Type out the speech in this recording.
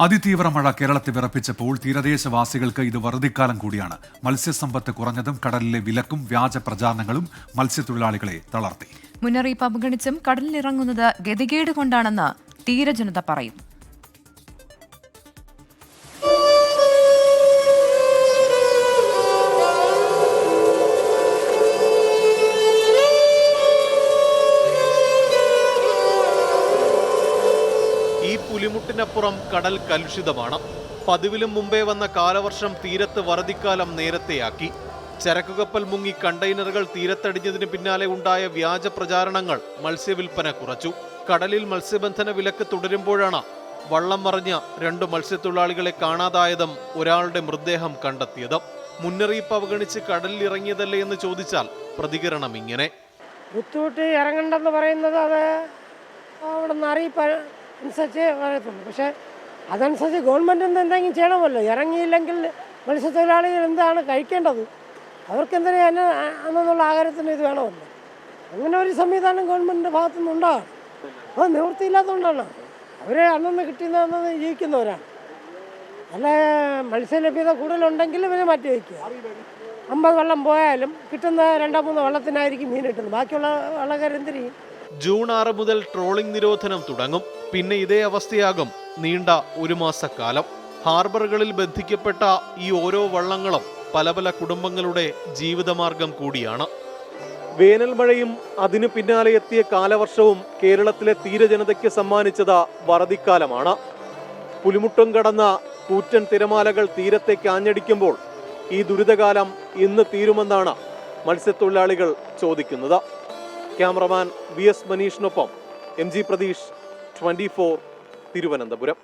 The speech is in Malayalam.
അതിതീവ്ര മഴ കേരളത്തെ വിറപ്പിച്ചപ്പോൾ തീരദേശവാസികൾക്ക് ഇത് വറുതിക്കാലം കൂടിയാണ്. മത്സ്യസമ്പത്ത് കുറഞ്ഞതും കടലിലെ വിലക്കും വ്യാജ പ്രചാരണങ്ങളും മത്സ്യത്തൊഴിലാളികളെ തളർത്തി. മുന്നറിയിപ്പ് അവഗണിച്ചും കടലിലിറങ്ങുന്നത് ഗതികേട് കൊണ്ടാണെന്ന് തീരജനത പറയുന്നു. ഈ പുലിമുട്ടിനപ്പുറം കടൽ കലുഷിതമാണ്. പതിവിലും മുമ്പേ വന്ന കാലവർഷം തീരത്ത് വറുതിക്കാലം നേരത്തെയാക്കി. ചരക്കുകപ്പൽ മുങ്ങി കണ്ടെയ്നറുകൾ തീരത്തടിഞ്ഞതിന് പിന്നാലെ ഉണ്ടായ വ്യാജ പ്രചാരണങ്ങൾ മത്സ്യവിൽപ്പന കുറച്ചു. കടലിൽ മത്സ്യബന്ധന വിലക്ക് തുടരുമ്പോഴാണ് വള്ളം മറിഞ്ഞ 2 മത്സ്യത്തൊഴിലാളികളെ കാണാതായതും ഒരാളുടെ മൃതദേഹം കണ്ടെത്തിയത്. മുന്നറിയിപ്പ് അവഗണിച്ച് കടലിൽ ഇറങ്ങിയതല്ലേ എന്ന് ചോദിച്ചാൽ പ്രതികരണം ഇങ്ങനെ. ബുദ്ധിമുട്ട് ഇറങ്ങണ്ടെന്ന് പറയുന്നത് അത് അവിടെ നിന്ന് അറിയിപ്പ് അനുസരിച്ച് പറയത്തുള്ളൂ. പക്ഷേ അതനുസരിച്ച് ഗവൺമെൻറ് എന്തെങ്കിലും ചെയ്യണമല്ലോ. ഇറങ്ങിയില്ലെങ്കിൽ മത്സ്യത്തൊഴിലാളികൾ എന്താണ് കഴിക്കേണ്ടത്? അവർക്കെന്തിനാണ് അന്നുള്ള ആഹാരത്തിന് ഇത് വേണമല്ലോ. അങ്ങനെ ഒരു സംവിധാനം ഗവൺമെൻറ്റിൻ്റെ ഭാഗത്തുനിന്ന് ഉണ്ടാകണം. അത് നിവൃത്തിയില്ലാത്തതുകൊണ്ടാണ്. അവർ അന്നന്ന് കിട്ടുന്ന ജീവിക്കുന്നവരാണ്. അല്ല, മത്സ്യലഭ്യത കൂടുതലുണ്ടെങ്കിൽ ഇവരെ മാറ്റി വയ്ക്കുക. 50 വെള്ളം പോയാലും കിട്ടുന്ന 2-3 വെള്ളത്തിനായിരിക്കും മീൻ കിട്ടുന്നത്. ബാക്കിയുള്ള വള്ളക്കാരെന്തിനും. ജൂൺ 6 മുതൽ ട്രോളിംഗ് നിരോധനം തുടങ്ങും. പിന്നെ ഇതേ അവസ്ഥയാകും നീണ്ട 1 മാസക്കാലം. ഹാർബറുകളിൽ ബന്ധിക്കപ്പെട്ട ഈ ഓരോ വള്ളങ്ങളും പല കുടുംബങ്ങളുടെ ജീവിതമാർഗം കൂടിയാണ്. വേനൽ മഴയും അതിനു പിന്നാലെ എത്തിയ കാലവർഷവും കേരളത്തിലെ തീരജനതയ്ക്ക് സമ്മാനിച്ചത് വറുതിക്കാലമാണ്. പുലിമുട്ടും കടന്ന കൂറ്റൻ തിരമാലകൾ തീരത്തേക്ക് ആഞ്ഞടിക്കുമ്പോൾ ഈ ദുരിതകാലം ഇന്ന് തീരുമെന്നാണ് മത്സ്യത്തൊഴിലാളികൾ ചോദിക്കുന്നത്. Cameraman VS മനീഷിനൊപ്പം MG Pratheesh, 24 Thiruvananthapuram.